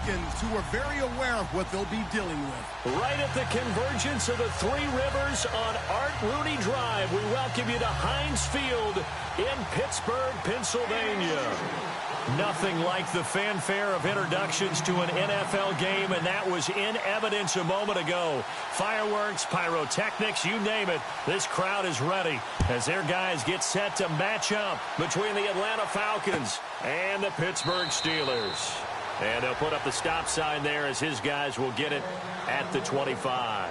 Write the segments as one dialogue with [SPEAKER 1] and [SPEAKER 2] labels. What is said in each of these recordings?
[SPEAKER 1] Falcons, who are very aware of what they'll be dealing with.
[SPEAKER 2] Right at the convergence of the Three Rivers on Art Rooney Drive, we welcome you to Heinz Field in Pittsburgh, Pennsylvania. Nothing like the fanfare of introductions to an NFL game, and that was in evidence a moment ago. Fireworks, pyrotechnics, you name it, this crowd is ready as their guys get set to match up between the Atlanta Falcons and the Pittsburgh Steelers. And they'll put up the stop sign there as his guys will get it at the 25.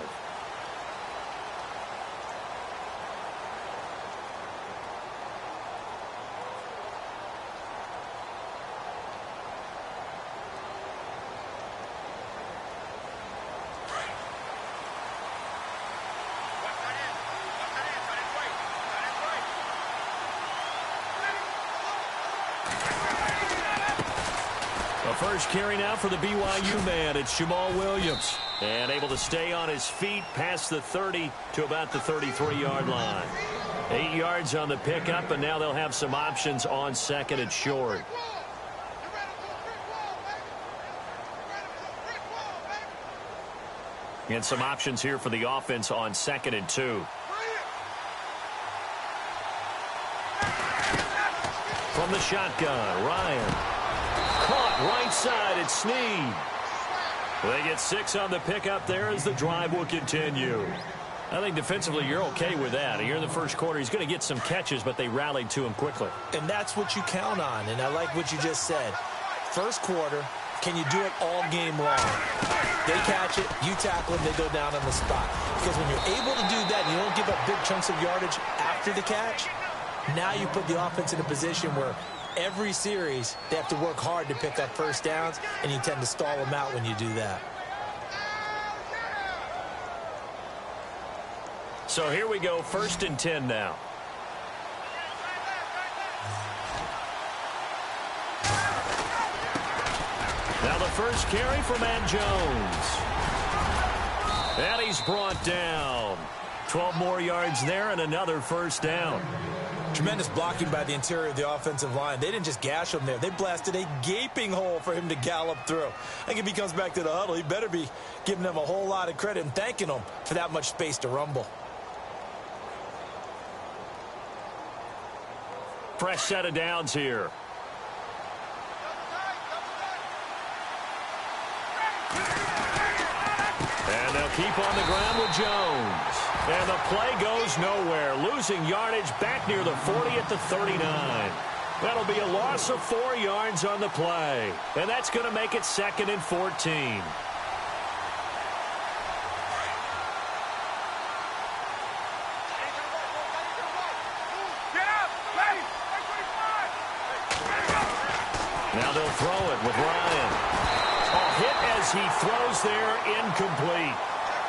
[SPEAKER 2] First carry now for the BYU man. It's Jamal Williams. And able to stay on his feet past the 30 to about the 33-yard line. 8 yards on the pickup, and now they'll have some options on second and short. And some options here for the offense on second and 2. From the shotgun, Ryan. Caught right side, it's Snead. They get 6 on the pickup there as the drive will continue. I think defensively you're okay with that. Here in the first quarter, he's going to get some catches, but they rallied to him quickly.
[SPEAKER 3] And that's what you count on, and I like what you just said. First quarter, can you do it all game long? They catch it, you tackle them, they go down on the spot. Because when you're able to do that and you don't give up big chunks of yardage after the catch, now you put the offense in a position where every series, they have to work hard to pick up first downs, and you tend to stall them out when you do that.
[SPEAKER 2] So here we go, 1st and 10 now. Now the first carry for Matt Jones. And he's brought down. 12 more yards there and another first down.
[SPEAKER 3] Tremendous blocking by the interior of the offensive line. They didn't just gash him there. They blasted a gaping hole for him to gallop through. I think if he comes back to the huddle, he better be giving them a whole lot of credit and thanking them for that much space to rumble.
[SPEAKER 2] Fresh set of downs here. And they'll keep on the ground with Jones. And the play goes nowhere. Losing yardage back near the 40 at the 39. That'll be a loss of 4 yards on the play. And that's going to make it 2nd and 14. Now they'll throw it with Ryan. A hit as he throws there, incomplete.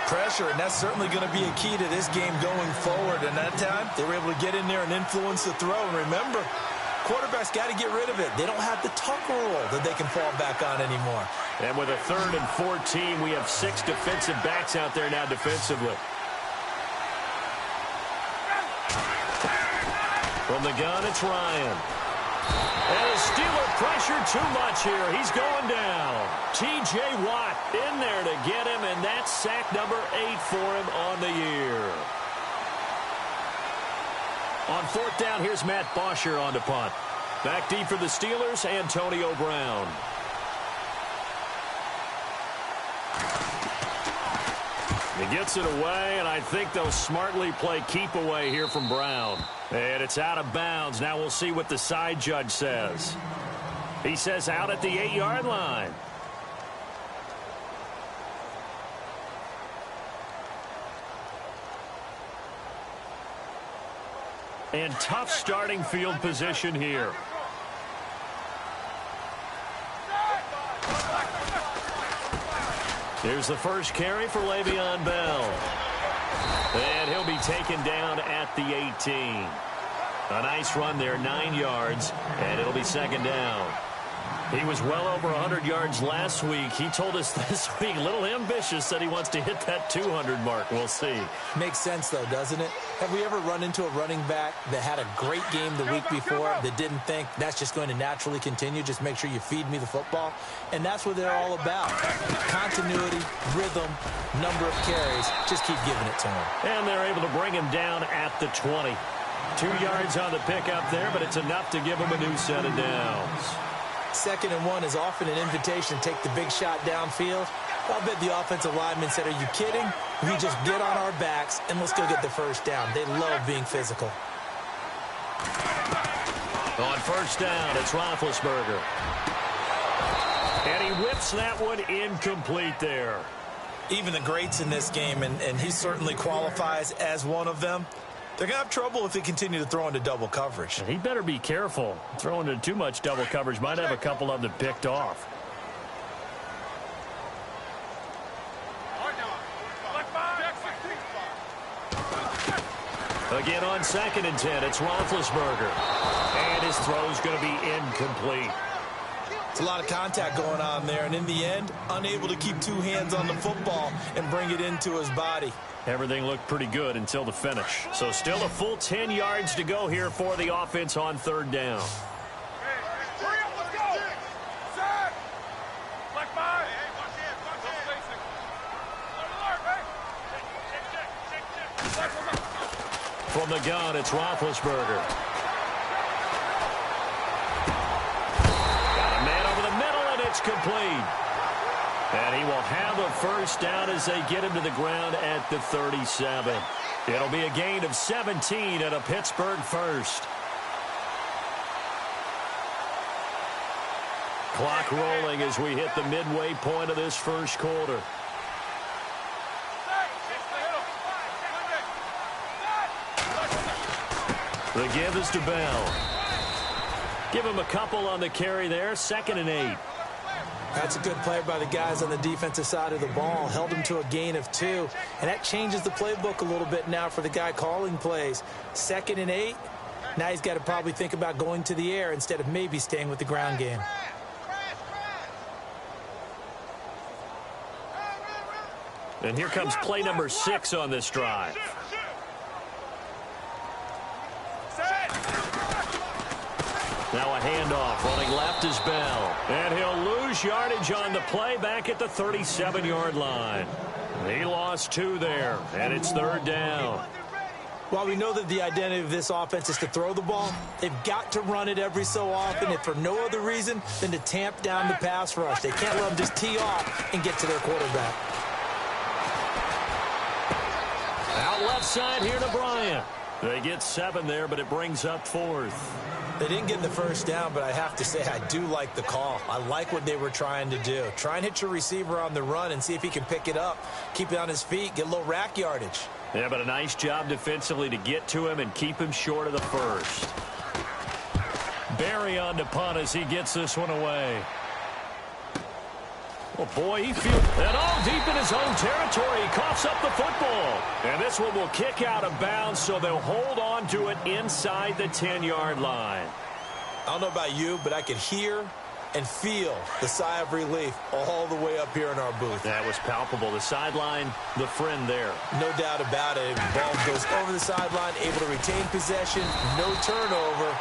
[SPEAKER 3] Pressure, and that's certainly going to be a key to this game going forward. And that time, they were able to get in there and influence the throw. And remember, quarterbacks got to get rid of it. They don't have the Tucker rule that they can fall back on anymore.
[SPEAKER 2] And with a 3rd and 14, we have 6 defensive backs out there now defensively. From the gun, it's Ryan. And the Steeler pressure too much here. He's going down. T.J. Watt in there to get him, and that's sack number 8 for him on the year. On 4th down, here's Matt Bosher on the punt. Back deep for the Steelers, Antonio Brown. He gets it away, and I think they'll smartly play keep away here from Brown. And it's out of bounds. Now we'll see what the side judge says. He says out at the 8-yard line. And tough starting field position here. Here's the first carry for Le'Veon Bell. And he'll be taken down at the 18. A nice run there, 9 yards, and it'll be 2nd down. He was well over 100 yards last week. He told us this week, a little ambitious, that he wants to hit that 200 mark. We'll see.
[SPEAKER 3] Makes sense, though, doesn't it? Have we ever run into a running back that had a great game the week before that didn't think that's just going to naturally continue? Just make sure you feed me the football. And that's what they're all about. Continuity, rhythm, number of carries. Just keep giving it to him.
[SPEAKER 2] And they're able to bring him down at the 20. 2 yards on the pickup there, but it's enough to give him a new set of downs.
[SPEAKER 3] 2nd and 1 is often an invitation to take the big shot downfield. I'll bet the offensive lineman said, are you kidding? We just get on our backs and let's go get the first down. They love being physical.
[SPEAKER 2] On first down, it's Roethlisberger. And he whips that one incomplete there.
[SPEAKER 3] Even the greats in this game, and he certainly qualifies as one of them, they're going to have trouble if they continue to throw into double coverage.
[SPEAKER 2] He better be careful. Throwing into too much double coverage might have a couple of them picked off. Again on 2nd and 10, it's Roethlisberger. And his throw's going to be incomplete.
[SPEAKER 3] It's a lot of contact going on there, and in the end, unable to keep 2 hands on the football and bring it into his body.
[SPEAKER 2] Everything looked pretty good until the finish. So still a full 10 yards to go here for the offense on 3rd down. From the gun, it's Roethlisberger. Got a man over the middle, and it's complete. And he will have a first down as they get him to the ground at the 37. It'll be a gain of 17 and a Pittsburgh first. Clock rolling as we hit the midway point of this first quarter. The give is to Bell. Give him a couple on the carry there. 2nd and 8.
[SPEAKER 3] That's a good play by the guys on the defensive side of the ball. Held him to a gain of 2. And that changes the playbook a little bit now for the guy calling plays. 2nd and 8. Now he's got to probably think about going to the air instead of maybe staying with the ground game.
[SPEAKER 2] And here comes play number 6 on this drive. Now a handoff. Running left is Bell. And he'll lose yardage on the play back at the 37-yard line. He lost 2 there, and it's 3rd down.
[SPEAKER 3] While we know that the identity of this offense is to throw the ball, they've got to run it every so often, if for no other reason than to tamp down the pass rush. They can't let them just tee off and get to their quarterback.
[SPEAKER 2] Out left side here to Bryant. They get 7 there, but it brings up 4th.
[SPEAKER 3] They didn't get the first down, but I have to say I do like the call. I like what they were trying to do. Try and hit your receiver on the run and see if he can pick it up, keep it on his feet, get a little rack yardage.
[SPEAKER 2] Yeah, but a nice job defensively to get to him and keep him short of the first. Barry on to punt as he gets this one away. Oh, boy, he feels that all deep in his own territory. He coughs up the football. And this one will kick out of bounds, so they'll hold on to it inside the 10-yard line.
[SPEAKER 3] I don't know about you, but I could hear and feel the sigh of relief all the way up here in our booth.
[SPEAKER 2] That was palpable. The sideline, the friend there.
[SPEAKER 3] No doubt about it. Ball goes over the sideline, able to retain possession, no turnover.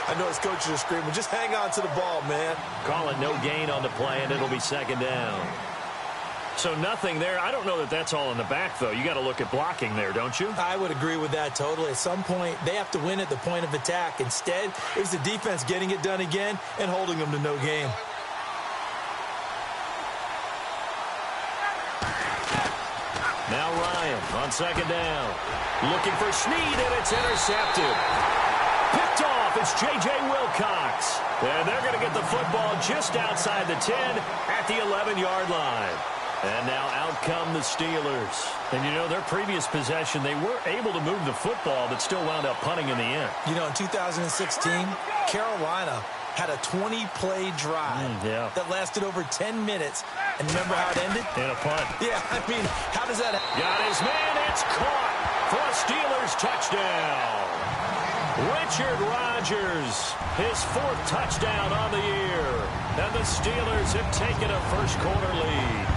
[SPEAKER 3] I know his coaches are screaming, just hang on to the ball, man.
[SPEAKER 2] Call it no gain on the play, and it'll be 2nd down. So nothing there. I don't know that that's all in the back, though. You got to look at blocking there, don't you?
[SPEAKER 3] I would agree with that totally. At some point, they have to win at the point of attack. Instead, it was the defense getting it done again and holding them to no gain.
[SPEAKER 2] Now Ryan on 2nd down. Looking for Snead, and it's intercepted. Picked off, it's J.J. Wilcox. And they're going to get the football just outside the 10 at the 11-yard line. And now out come the Steelers. And, you know, their previous possession, they were able to move the football, but still wound up punting in the end.
[SPEAKER 3] You know, in 2016, Carolina had a 20-play drive that lasted over 10 minutes. And remember how it ended?
[SPEAKER 2] In a punt.
[SPEAKER 3] Yeah, I mean, how does that happen?
[SPEAKER 2] Got his man, it's caught for a Steelers touchdown. Richard Rodgers, his 4th touchdown on the year. And the Steelers have taken a first-quarter lead.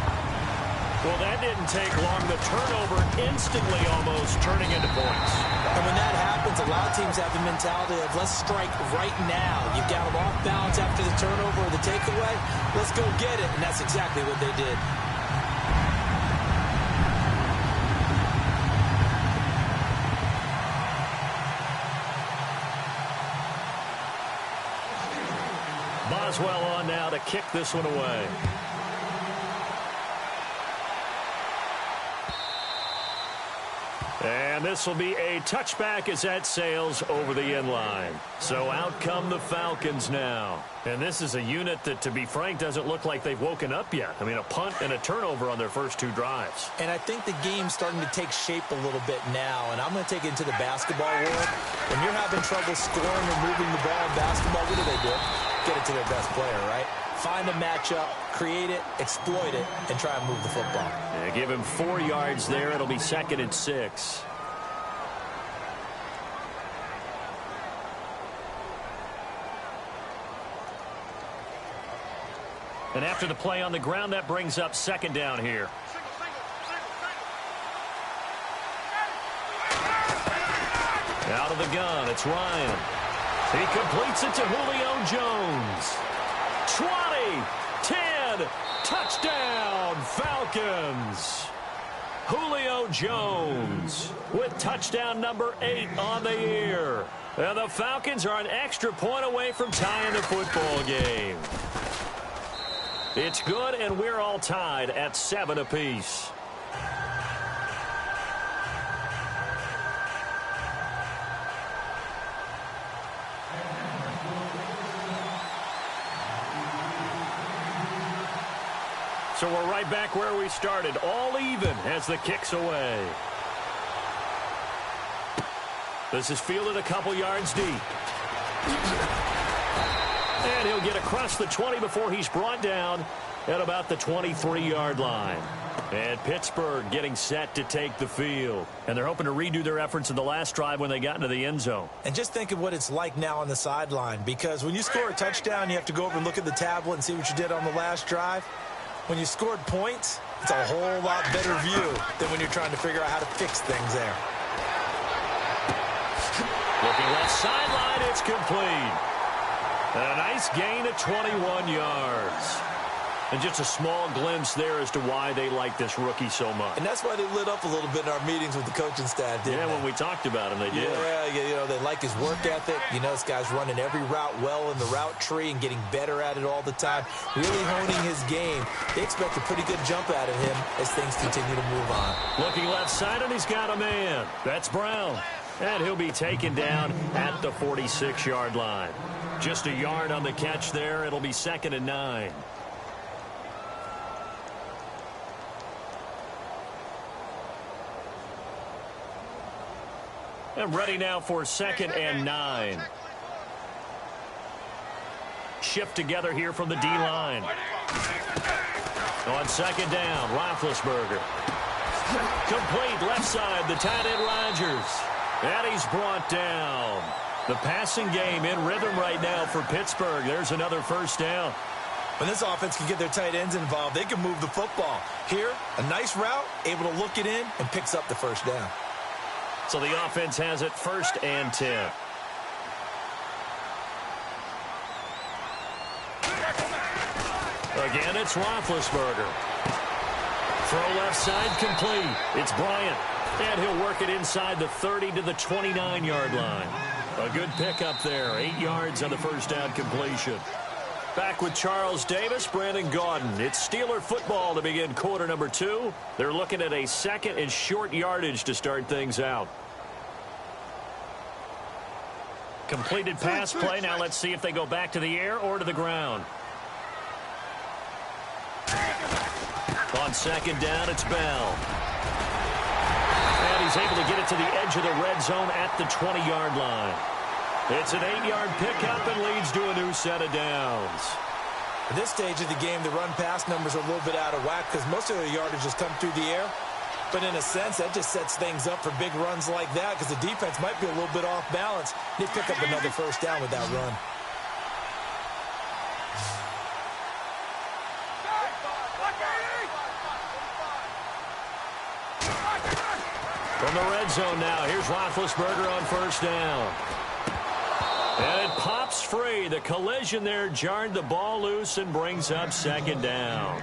[SPEAKER 2] Well, that didn't take long. The turnover instantly almost turning into points.
[SPEAKER 3] And when that happens, a lot of teams have the mentality of let's strike right now. You've got them off balance after the turnover or the takeaway. Let's go get it. And that's exactly what they did.
[SPEAKER 2] Boswell on now to kick this one away. And this will be a touchback as that sails over the end line. So out come the Falcons now. And this is a unit that, to be frank, doesn't look like they've woken up yet. I mean, a punt and a turnover on their first 2 drives.
[SPEAKER 3] And I think the game's starting to take shape a little bit now. And I'm going to take it into the basketball world. When you're having trouble scoring or moving the ball in basketball, what do? Get it to their best player, right? Find a matchup, create it, exploit it, and try and move the football.
[SPEAKER 2] Yeah, give him 4 yards there. It'll be 2nd and 6. And after the play on the ground, that brings up 2nd down here. Out of the gun, it's Ryan. He completes it to Julio Jones. 20, 10, touchdown, Falcons. Julio Jones with touchdown number 8 on the year. And the Falcons are an extra point away from tying the football game. It's good, and we're all tied at 7 apiece. So we're right back where we started, all even as the kick's away. This is fielded a couple yards deep. And he'll get across the 20 before he's brought down at about the 23-yard line. And Pittsburgh getting set to take the field. And they're hoping to redo their efforts in the last drive when they got into the end zone.
[SPEAKER 3] And just think of what it's like now on the sideline. Because when you score a touchdown, you have to go over and look at the tablet and see what you did on the last drive. When you scored points, it's a whole lot better view than when you're trying to figure out how to fix things there.
[SPEAKER 2] Looking left sideline, it's complete. And a nice gain of 21 yards. And just a small glimpse there as to why they like this rookie so much.
[SPEAKER 3] And that's why they lit up a little bit in our meetings with the coaching staff, didn't they?
[SPEAKER 2] When we talked about him, they did.
[SPEAKER 3] Yeah, you know, they like his work ethic. You know, this guy's running every route well in the route tree and getting better at it all the time, really honing his game. They expect a pretty good jump out of him as things continue to move on.
[SPEAKER 2] Looking left side, and he's got a man. That's Brown. And he'll be taken down at the 46-yard line. Just a yard on the catch there. It'll be 2nd and 9. And ready now for 2nd and 9. Shift together here from the D-line. On 2nd down, Roethlisberger. Complete left side, the tight end Rodgers. And he's brought down. The passing game in rhythm right now for Pittsburgh. There's another first down.
[SPEAKER 3] When this offense can get their tight ends involved, they can move the football. Here, a nice route, able to look it in, and picks up the first down.
[SPEAKER 2] So the offense has it 1st and 10. Again, it's Roethlisberger. Throw left side complete. It's Bryant. And he'll work it inside the 30 to the 29-yard line. A good pickup there. 8 yards on the first down completion. Back with Charles Davis, Brandon Gaudin. It's Steeler football to begin quarter number 2. They're looking at a 2nd and short yardage to start things out. Completed pass play. Now let's see if they go back to the air or to the ground. On 2nd down, it's Bell. And he's able to get it to the edge of the red zone at the 20-yard line. It's an 8-yard pickup and leads to a new set of downs.
[SPEAKER 3] At this stage of the game, the run-pass numbers are a little bit out of whack because most of the yardage has come through the air. But in a sense, that just sets things up for big runs like that because the defense might be a little bit off balance. They pick up another first down with that run.
[SPEAKER 2] From the red zone now, here's Roethlisberger on first down. And it pops free. The collision there jarred the ball loose and brings up second down.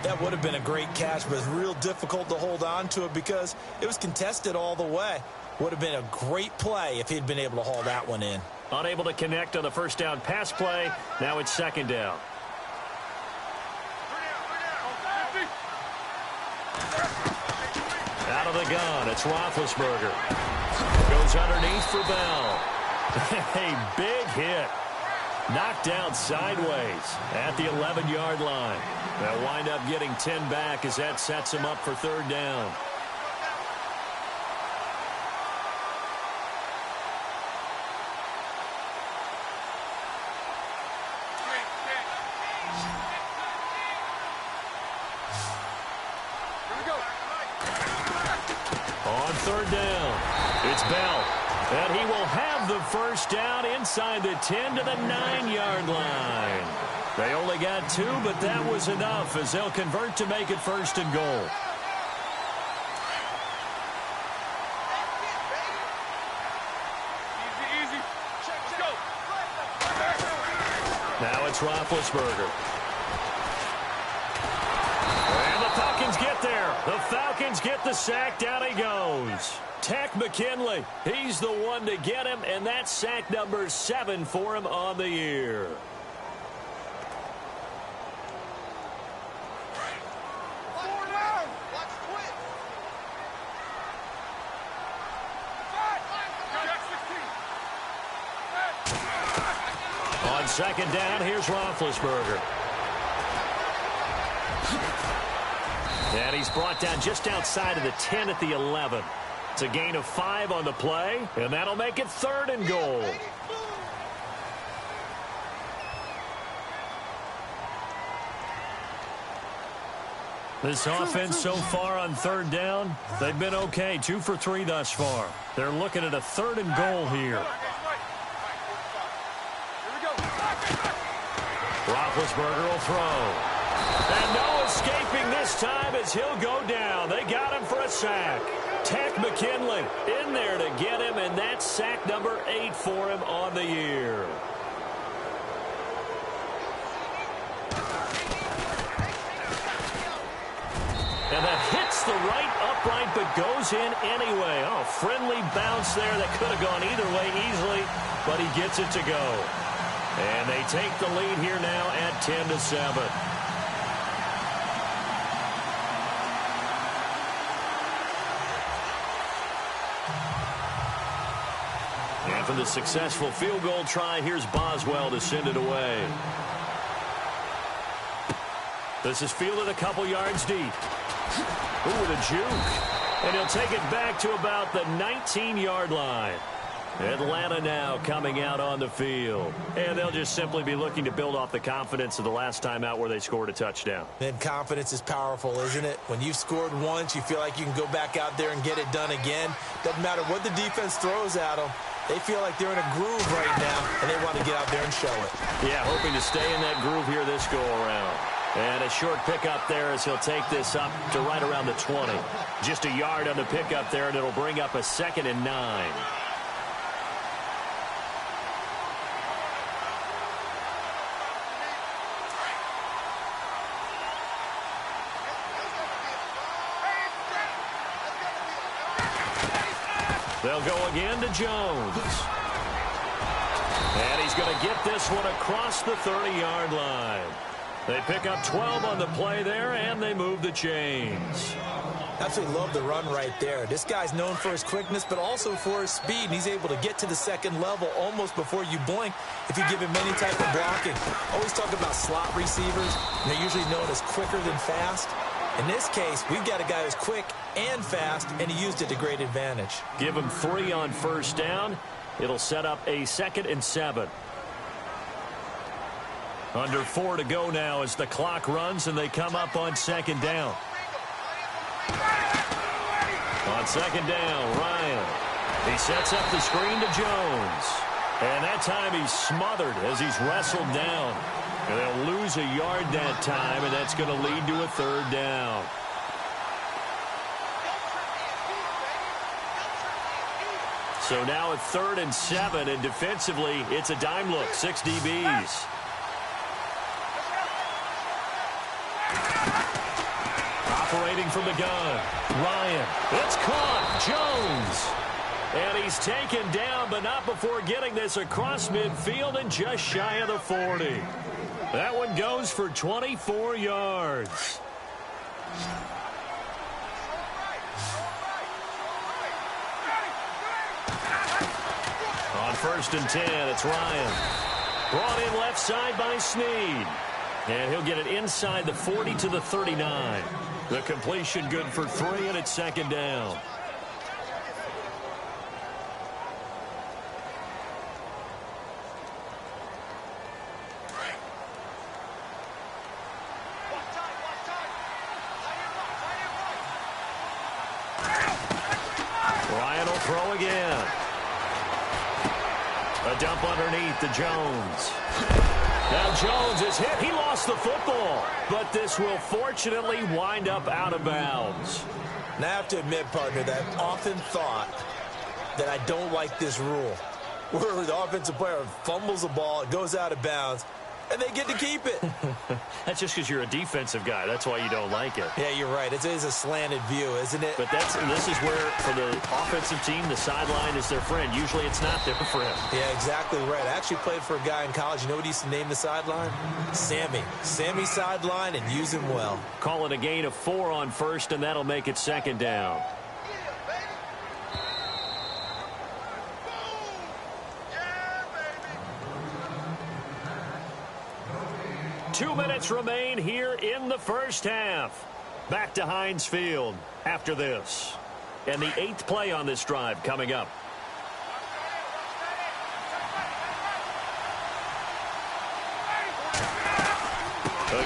[SPEAKER 3] That would have been a great catch, but it's real difficult to hold on to it because it was contested all the way. Would have been a great play if he'd been able to haul that one in.
[SPEAKER 2] Unable to connect on the first down pass play. Now it's second down. Out of the gun, it's Roethlisberger. Goes underneath for Bell. A big hit. Knocked down sideways at the 11-yard line. They'll wind up getting 10 back as that sets him up for third down. On third down, it's Bell. And he will have the first down inside the 10 to the 9-yard line. They only got 2, but that was enough as they'll convert to make it first and goal. Now it's Roethlisberger. And the Falcons get there. The Falcons get the sack. Down he goes. Tech McKinley, he's the one to get him, and that's sack number 7 for him on the year. On second down, here's Roethlisberger. And he's brought down just outside of the 10 at the 11. It's a gain of 5 on the play, and that'll make it third and goal. This offense so far on third down, they've been okay. 2 for 3 thus far. They're looking at a third and goal here. Roethlisberger will throw. And no escaping this time as he'll go down. They got him for a sack. Tech McKinley in there to get him, and that's sack number 8 for him on the year. And that hits the right upright but goes in anyway. Oh, friendly bounce there that could have gone either way easily, but he gets it to go. And they take the lead here now at 10-7. After the successful field goal try, here's Boswell to send it away. This is fielded a couple yards deep. Ooh, with a juke. And he'll take it back to about the 19-yard line. Atlanta now coming out on the field. And they'll just simply be looking to build off the confidence of the last time out where they scored a touchdown.
[SPEAKER 3] And confidence is powerful, isn't it? When you've scored once, you feel like you can go back out there and get it done again. Doesn't matter what the defense throws at them. They feel like they're in a groove right now, and they want to get out there and show it.
[SPEAKER 2] Yeah, hoping to stay in that groove here this go-around. And a short pickup there as he'll take this up to right around the 20. Just a yard on the pickup there, and it'll bring up a 2nd and 9. They'll go again to Jones. And he's going to get this one across the 30-yard line. They pick up 12 on the play there, and they move the chains.
[SPEAKER 3] Absolutely love the run right there. This guy's known for his quickness, but also for his speed. And he's able to get to the second level almost before you blink if you give him any type of blocking. Always talk about slot receivers. They're usually known as quicker than fast. In this case, we've got a guy who's quick and fast, and he used it to great advantage.
[SPEAKER 2] Give him 3 on first down. It'll set up a 2nd and 7. Under 4 to go now as the clock runs and they come up on 2nd down. On second down, Ryan. He sets up the screen to Jones. And that time he's smothered as he's wrestled down. And they'll lose a yard that time, and that's going to lead to a third down. So now a 3rd and 7, and defensively, it's a dime look, 6 DBs. Operating from the gun, Ryan. It's caught, Jones. And he's taken down, but not before getting this across midfield and just shy of the 40. That one goes for 24 yards. On 1st and 10, it's Ryan. Brought in left side by Snead. And he'll get it inside the 40 to the 39. The completion good for 3, and it's 2nd down. Ryan will throw again. A dump underneath to Jones. Now Jones is hit. He lost the football, but this will fortunately wind up out of bounds.
[SPEAKER 3] Now I have to admit, partner, that I've often thought that I don't like this rule, where the offensive player fumbles the ball, it goes out of bounds, and they get to keep it.
[SPEAKER 2] That's just because you're a defensive guy. That's why you don't like it.
[SPEAKER 3] Yeah, you're right. It is a slanted view, isn't it?
[SPEAKER 2] But this is where, for the offensive team, the sideline is their friend. Usually it's not their friend.
[SPEAKER 3] Yeah, exactly right. I actually played for a guy in college. You know what he used to name the sideline? Sammy. Sammy sideline, and use him well.
[SPEAKER 2] Call it a gain of 4 on 1st, and that'll make it 2nd down. 2 minutes remain here in the first half. Back to Heinz Field after this. And the 8th play on this drive coming up.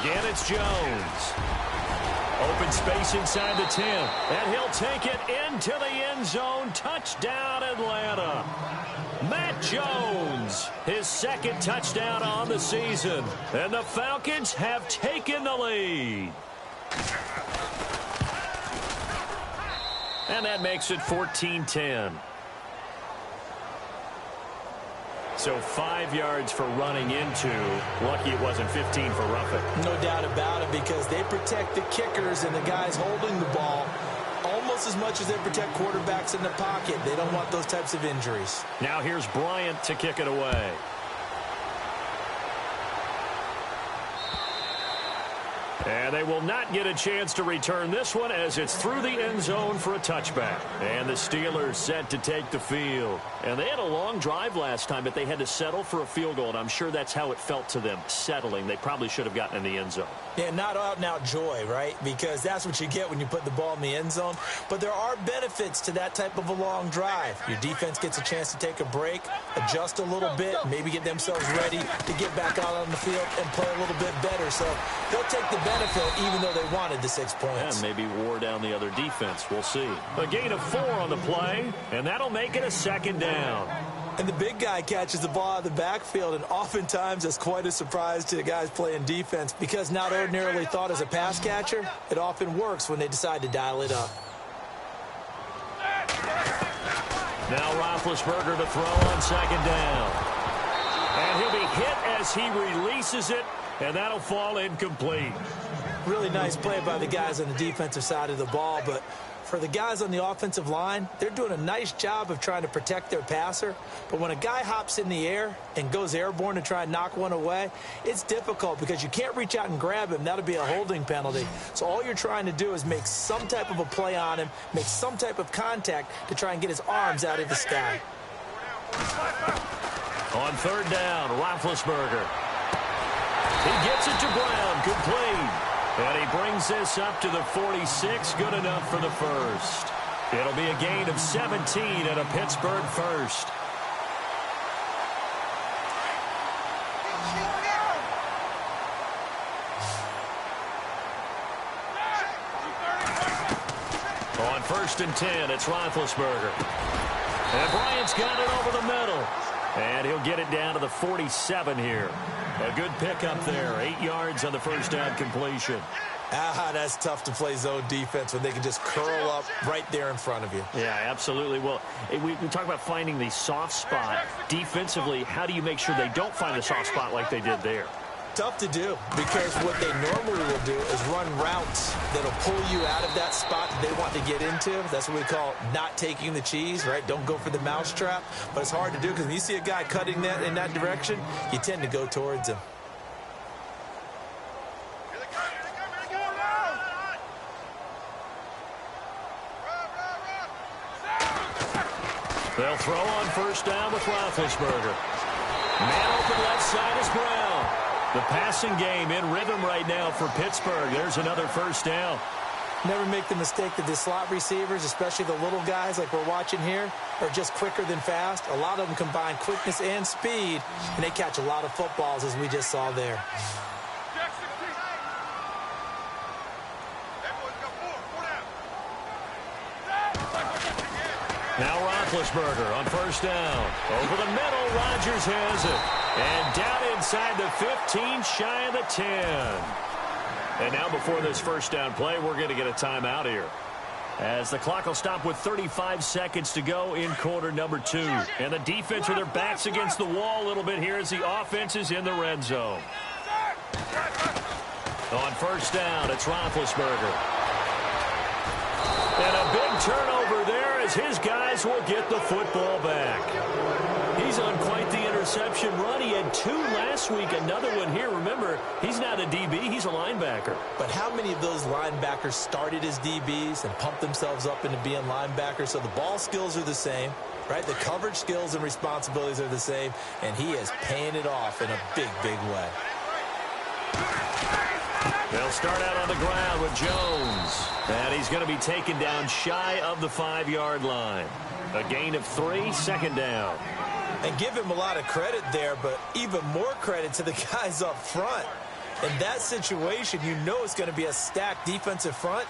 [SPEAKER 2] Again, it's Jones. Open space inside the 10. And he'll take it into the end zone. Touchdown, Atlanta. Matt Jones, his 2nd touchdown on the season. And the Falcons have taken the lead. And that makes it 14-10. So 5 yards for running into. Lucky it wasn't 15 for roughing.
[SPEAKER 3] No doubt about it, because they protect the kickers and the guys holding the ball almost as much as they protect quarterbacks in the pocket. They don't want those types of injuries.
[SPEAKER 2] Now here's Bryant to kick it away. And they will not get a chance to return this one as it's through the end zone for a touchback. And the Steelers set to take the field. And they had a long drive last time, but they had to settle for a field goal. And I'm sure that's how it felt to them, settling. They probably should have gotten in the end zone.
[SPEAKER 3] Yeah, not out-and-out joy, right? Because that's what you get when you put the ball in the end zone. But there are benefits to that type of a long drive. Your defense gets a chance to take a break, adjust a little bit, maybe get themselves ready to get back out on the field and play a little bit better. So they'll take the benefit even though they wanted the 6 points.
[SPEAKER 2] Yeah, maybe wore down the other defense. We'll see. A gain of 4 on the play, and that'll make it a 2nd down.
[SPEAKER 3] And the big guy catches the ball out of the backfield, and oftentimes that's quite a surprise to the guys playing defense, because not ordinarily thought as a pass catcher, it often works when they decide to dial it up.
[SPEAKER 2] Now Roethlisberger to throw on 2nd down. And he'll be hit as he releases it, and that'll fall incomplete.
[SPEAKER 3] Really nice play by the guys on the defensive side of the ball, but for the guys on the offensive line, they're doing a nice job of trying to protect their passer. But when a guy hops in the air and goes airborne to try and knock one away, it's difficult because you can't reach out and grab him. That'll be a holding penalty. So all you're trying to do is make some type of a play on him, make some type of contact to try and get his arms out of the sky.
[SPEAKER 2] On 3rd down, Roethlisberger. He gets it to Brown, complete. And he brings this up to the 46, good enough for the first. It'll be a gain of 17 and a Pittsburgh first. On 1st and 10, it's Roethlisberger. And Bryant's got it over the middle. And he'll get it down to the 47 here. A good pickup there. 8 yards on the first down completion.
[SPEAKER 3] That's tough to play zone defense when they can just curl up right there in front of you.
[SPEAKER 2] Yeah, absolutely. Well, we talk about finding the soft spot. Defensively, how do you make sure they don't find the soft spot like they did there?
[SPEAKER 3] Tough to do, because what they normally will do is run routes that'll pull you out of that spot that they want to get into. That's what we call not taking the cheese, right? Don't go for the mousetrap. But it's hard to do because when you see a guy cutting that in that direction, you tend to go towards him.
[SPEAKER 2] They'll throw on 1st down with Roethlisberger. Man open left side is Brown. The passing game in rhythm right now for Pittsburgh. There's another 1st down.
[SPEAKER 3] Never make the mistake that the slot receivers, especially the little guys like we're watching here, are just quicker than fast. A lot of them combine quickness and speed, and they catch a lot of footballs, as we just saw there.
[SPEAKER 2] Now Roethlisberger on 1st down. Over the middle, Rodgers has it. And down inside the 15, shy of the 10. And now before this 1st down play, we're going to get a timeout here, as the clock will stop with 35 seconds to go in quarter number 2. And the defense with their backs against the wall a little bit here as the offense is in the red zone. On 1st down, it's Roethlisberger. And a big turnover there as his guys will get the football back. He's on quite the interception run. He had 2 last week, another one here. Remember, he's not a DB, he's a linebacker.
[SPEAKER 3] But how many of those linebackers started as DBs and pumped themselves up into being linebackers? So the ball skills are the same, right? The coverage skills and responsibilities are the same, and he is paying it off in a big, big way.
[SPEAKER 2] They'll start out on the ground with Jones. And he's going to be taken down shy of the 5-yard line. A gain of 3, 2nd down.
[SPEAKER 3] And give him a lot of credit there, but even more credit to the guys up front. In that situation, you know it's going to be a stacked defensive front.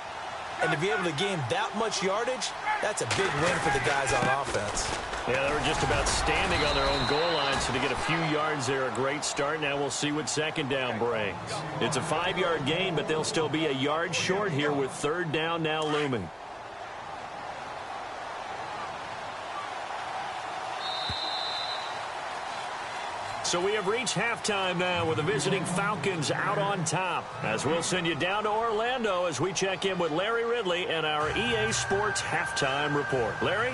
[SPEAKER 3] And to be able to gain that much yardage, that's a big win for the guys on offense.
[SPEAKER 2] Yeah, they were just about standing on their own goal line, so to get a few yards there, a great start. Now we'll see what 2nd down brings. It's a 5-yard gain, but they'll still be a yard short here with 3rd down now looming. So we have reached halftime now with the visiting Falcons out on top, as we'll send you down to Orlando as we check in with Larry Ridley and our EA Sports halftime report. Larry?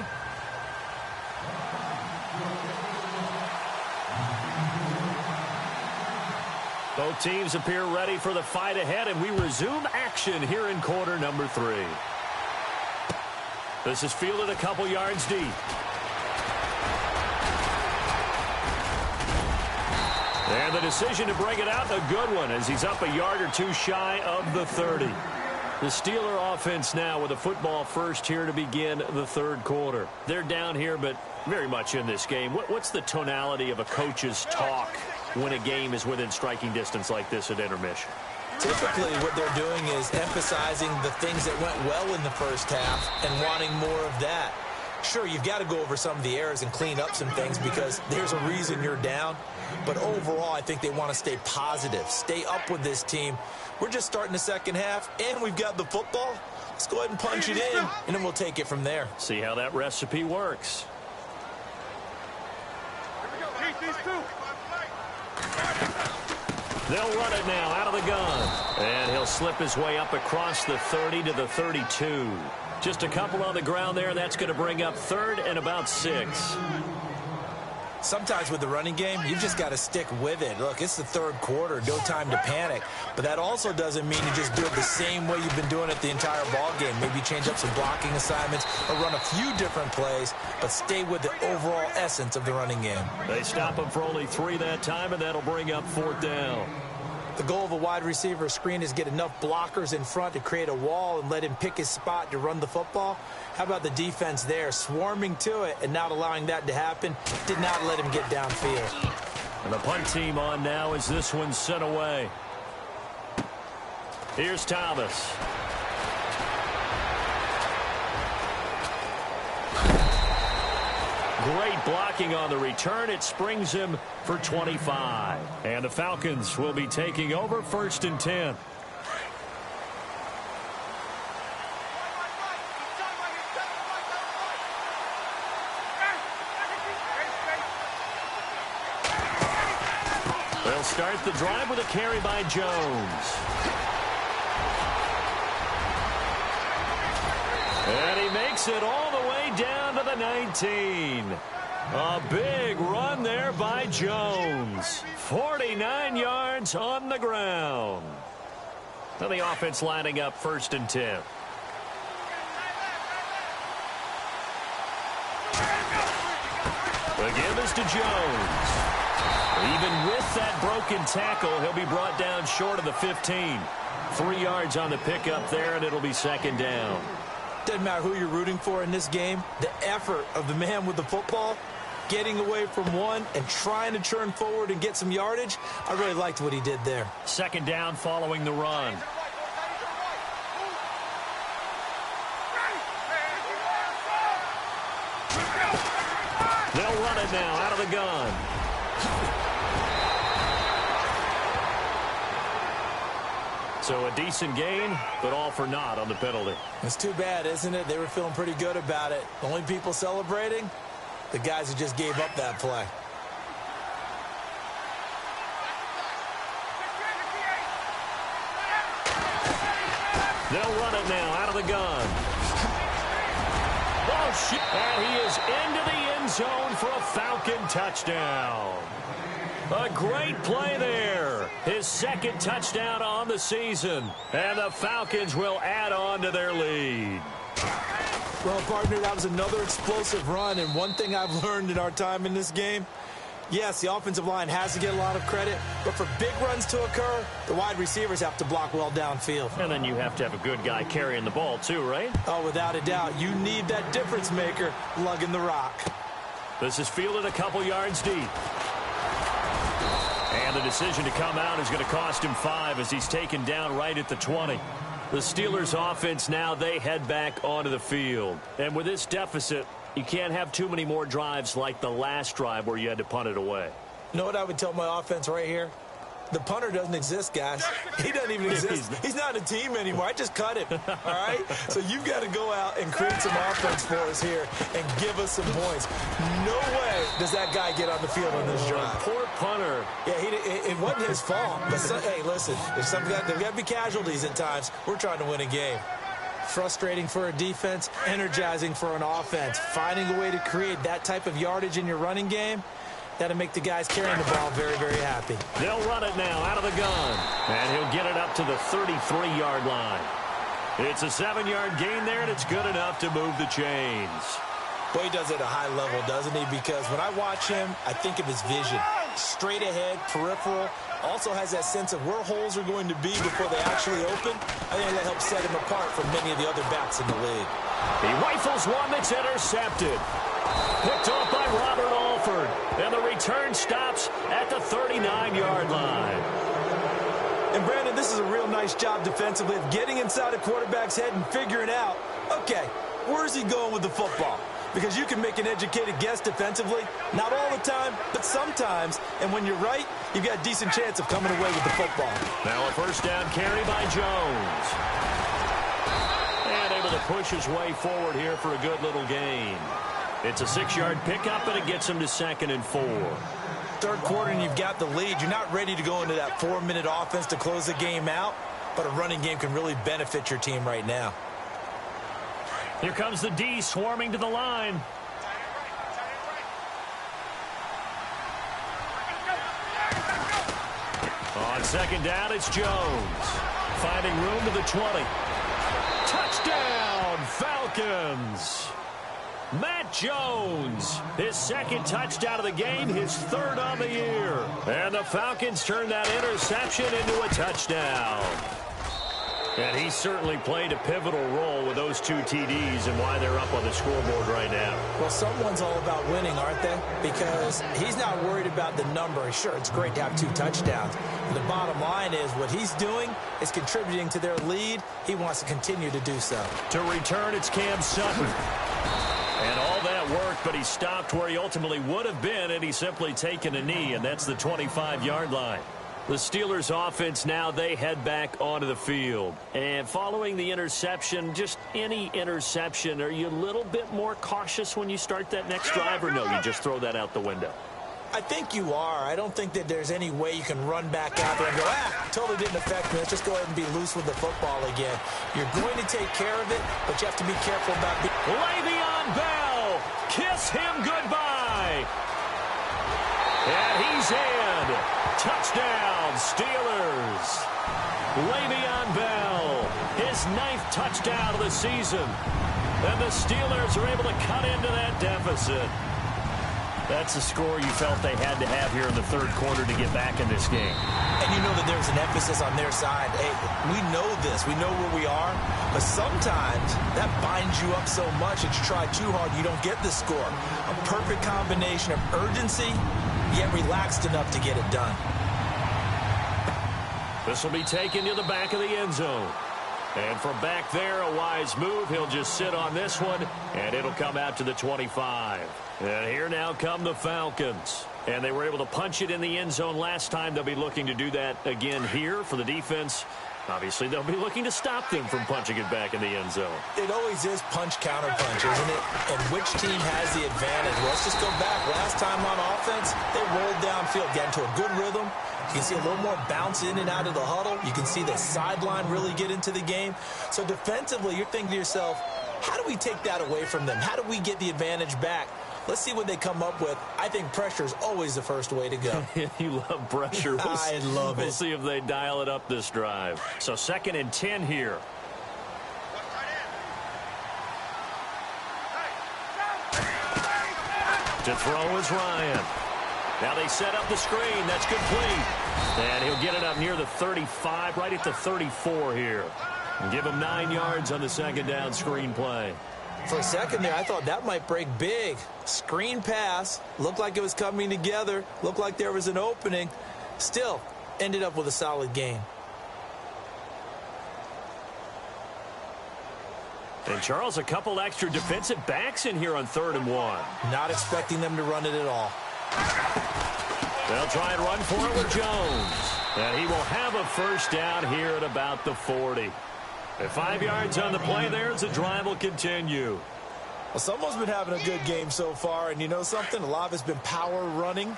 [SPEAKER 2] Both teams appear ready for the fight ahead, and we resume action here in quarter number 3. This is fielded a couple yards deep. And the decision to bring it out, a good one, as he's up a yard or 2 shy of the 30. The Steeler offense now with a football first here to begin the 3rd quarter. They're down here, but very much in this game. What's the tonality of a coach's talk when a game is within striking distance like this at intermission?
[SPEAKER 3] Typically, what they're doing is emphasizing the things that went well in the first half and wanting more of that. Sure, you've got to go over some of the errors and clean up some things because there's a reason you're down. But overall, I think they want to stay positive, stay up with this team. We're just starting the 2nd half, and we've got the football. Let's go ahead and punch it in, and then we'll take it from there.
[SPEAKER 2] See how that recipe works. They'll run it now out of the gun. And he'll slip his way up across the 30 to the 32. Just a couple on the ground there. That's going to bring up 3rd and about 6.
[SPEAKER 3] Sometimes with the running game, you've just got to stick with it. Look, it's the 3rd quarter, no time to panic. But that also doesn't mean you just do it the same way you've been doing it the entire ball game. Maybe change up some blocking assignments or run a few different plays, but stay with the overall essence of the running game.
[SPEAKER 2] They stop him for only 3 that time, and that'll bring up 4th down.
[SPEAKER 3] The goal of a wide receiver screen is get enough blockers in front to create a wall and let him pick his spot to run the football. How about the defense there, swarming to it and not allowing that to happen? Did not let him get downfield.
[SPEAKER 2] And the punt team on now as this one's sent away. Here's Thomas. Great blocking on the return. It springs him for 25. And the Falcons will be taking over 1st and 10. They'll start the drive with a carry by Jones. And he makes it all the way down to the 19. A big run there by Jones. 49 yards on the ground. So the offense lining up 1st and 10. The give is to Jones. Even with that broken tackle, he'll be brought down short of the 15. 3 yards on the pickup there, and it'll be 2nd down.
[SPEAKER 3] Doesn't matter who you're rooting for in this game. The effort of the man with the football, getting away from one and trying to turn forward and get some yardage, I really liked what he did there.
[SPEAKER 2] 2nd down following the run. They'll run it now out of the gun. So a decent gain, but all for naught on the penalty.
[SPEAKER 3] It's too bad, isn't it? They were feeling pretty good about it. The only people celebrating, the guys who just gave up that play.
[SPEAKER 2] They'll run it now out of the gun. Oh, shit. And he is into the end zone for a Falcon touchdown. A great play there. His 2nd touchdown on the season. And the Falcons will add on to their lead.
[SPEAKER 3] Well, partner, that was another explosive run. And one thing I've learned in our time in this game, yes, the offensive line has to get a lot of credit. But for big runs to occur, the wide receivers have to block well downfield.
[SPEAKER 2] And then you have to have a good guy carrying the ball too, right?
[SPEAKER 3] Oh, without a doubt. You need that difference maker lugging the rock.
[SPEAKER 2] This is fielded a couple yards deep. And the decision to come out is going to cost him 5 as he's taken down right at the 20. The Steelers offense now, they head back onto the field. And with this deficit, you can't have too many more drives like the last drive where you had to punt it away.
[SPEAKER 3] You know what I would tell my offense right here? The punter doesn't exist, guys. He doesn't even exist. He's not a team anymore. I just cut him, all right? So you've got to go out and create some offense for us here and give us some points. No way does that guy get on the field on this drive.
[SPEAKER 2] Poor punter.
[SPEAKER 3] Yeah, it wasn't his fault. But hey, listen, there's got to be casualties at times. We're trying to win a game. Frustrating for a defense, energizing for an offense. Finding a way to create that type of yardage in your running game, that'll make the guys carrying the ball very, very happy.
[SPEAKER 2] They'll run it now out of the gun. And he'll get it up to the 33-yard line. It's a 7-yard gain there, and it's good enough to move the chains.
[SPEAKER 3] Boy, he does it at a high level, doesn't he? Because when I watch him, I think of his vision. Straight ahead, peripheral. Also has that sense of where holes are going to be before they actually open. I think that helps set him apart from many of the other backs in the league.
[SPEAKER 2] He rifles one that's intercepted. Picked off by Robert Alford. And the return stops at the 39-yard line.
[SPEAKER 3] And, Brandon, this is a real nice job defensively of getting inside a quarterback's head and figuring out, okay, where's he going with the football? Because you can make an educated guess defensively. Not all the time, but sometimes. And when you're right, you've got a decent chance of coming away with the football.
[SPEAKER 2] Now a 1st down carry by Jones. And able to push his way forward here for a good little gain. It's a 6-yard pickup, and it gets him to 2nd and 4.
[SPEAKER 3] Third quarter, and you've got the lead. You're not ready to go into that 4-minute offense to close the game out, but a running game can really benefit your team right now.
[SPEAKER 2] Here comes the D swarming to the line. On 2nd down, it's Jones. Finding room to the 20. Touchdown, Falcons. Matt Jones, his 2nd touchdown of the game, his 3rd on the year. And the Falcons turn that interception into a touchdown. And he certainly played a pivotal role with those 2 TDs and why they're up on the scoreboard right now.
[SPEAKER 3] Well, someone's all about winning, aren't they? Because he's not worried about the number. Sure, it's great to have 2 touchdowns. But the bottom line is what he's doing is contributing to their lead. He wants to continue to do so.
[SPEAKER 2] To return, it's Cam Sutton. And all that that worked, but he stopped where he ultimately would have been, and he's simply taken a knee, and that's the 25-yard line. The Steelers offense now, they head back onto the field. And following the interception, just any interception, are you a little bit more cautious when you start that next drive, or no, you just throw that out the window?
[SPEAKER 3] I think you are. I don't think that there's any way you can run back out there and go, totally didn't affect me. Let's just go ahead and be loose with the football again. You're going to take care of it, but you have to be careful about being...
[SPEAKER 2] Le'Veon Bell, kiss him goodbye. And he's in. Touchdown, Steelers. Le'Veon Bell, his 9th touchdown of the season. And the Steelers are able to cut into that deficit. That's the score you felt they had to have here in the third quarter to get back in this game.
[SPEAKER 3] And you know that there's an emphasis on their side. Hey, we know this. We know where we are. But sometimes that binds you up so much that you try too hard, you don't get the score. A perfect combination of urgency, yet relaxed enough to get it done.
[SPEAKER 2] This will be taken to the back of the end zone. And from back there, a wise move. He'll just sit on this one, and it'll come out to the 25. And here now come the Falcons. And they were able to punch it in the end zone last time. They'll be looking to do that again here for the defense. Obviously, they'll be looking to stop them from punching it back in the end zone.
[SPEAKER 3] It always is punch-counter-punch, isn't it? And which team has the advantage? Well, let's just go back. Last time on offense, they rolled downfield, got into a good rhythm. You can see a little more bounce in and out of the huddle. You can see the sideline really get into the game. So defensively, you're thinking to yourself, how do we take that away from them? How do we get the advantage back? Let's see what they come up with. I think pressure is always the first way to go.
[SPEAKER 2] You love pressure.
[SPEAKER 3] I love it.
[SPEAKER 2] We'll see if they dial it up this drive. So 2nd and 10 here. To throw is Ryan. Now they set up the screen. That's complete. And he'll get it up near the 35, right at the 34 here. And give him 9 yards on the 2nd down screen play.
[SPEAKER 3] For a second there, I thought that might break big. Screen pass. Looked like it was coming together. Looked like there was an opening. Still, ended up with a solid game.
[SPEAKER 2] And, Charles, a couple extra defensive backs in here on 3rd and 1.
[SPEAKER 3] Not expecting them to run it at all.
[SPEAKER 2] They'll try and run for it with Jones. And he will have a first down here at about the 40. At 5 yards on the play there as the drive will continue.
[SPEAKER 3] Well, someone's been having a good game so far, and you know something? A lot of it's been power running.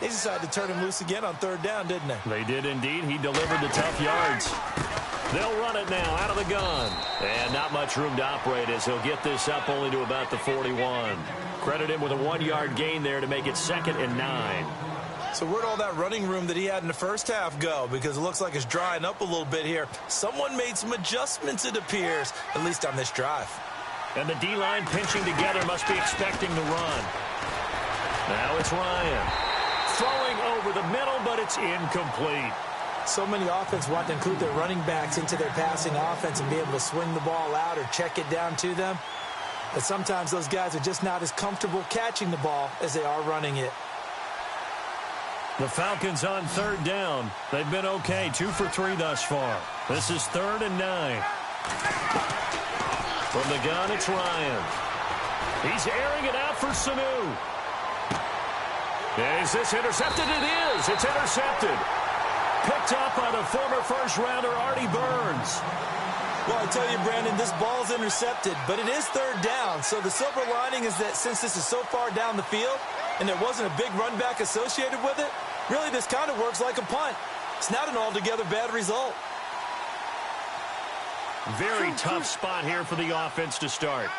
[SPEAKER 3] They decided to turn him loose again on 3rd down, didn't they?
[SPEAKER 2] They did indeed. He delivered the tough yards. They'll run it now out of the gun. And not much room to operate as he'll get this up only to about the 41. Credit him with a 1-yard gain there to make it 2nd and 9.
[SPEAKER 3] So where'd all that running room that he had in the first half go? Because it looks like it's drying up a little bit here. Someone made some adjustments, it appears, at least on this drive.
[SPEAKER 2] And the D-line pinching together must be expecting the run. Now it's Ryan. Throwing over the middle, but it's incomplete.
[SPEAKER 3] So many offense want to include their running backs into their passing offense and be able to swing the ball out or check it down to them. But sometimes those guys are just not as comfortable catching the ball as they are running it.
[SPEAKER 2] The Falcons on 3rd down. They've been okay, 2 for 3 thus far. This is 3rd and 9. From the gun, it's Ryan. He's airing it out for Sanu. Is this intercepted? It is. It's intercepted. Picked up by the former first-rounder Artie Burns.
[SPEAKER 3] Well, I tell you, Brandon, this ball's intercepted, but it is 3rd down. So the silver lining is that since this is so far down the field and there wasn't a big run back associated with it, really this kind of works like a punt. It's not an altogether bad result.
[SPEAKER 2] Very tough spot here for the offense to start.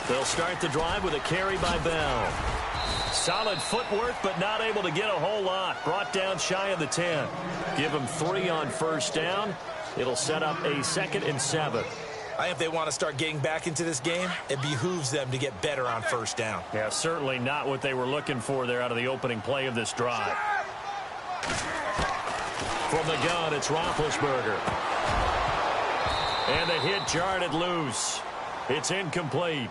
[SPEAKER 2] They'll start the drive with a carry by Bell. Solid footwork, but not able to get a whole lot. Brought down shy of the 10. Give them 3 on first down. It'll set up a 2nd and 7.
[SPEAKER 3] I think if they want to start getting back into this game, it behooves them to get better on first down.
[SPEAKER 2] Yeah, certainly not what they were looking for there out of the opening play of this drive. From the gun, it's Roethlisberger. And the hit jarred it loose. It's incomplete.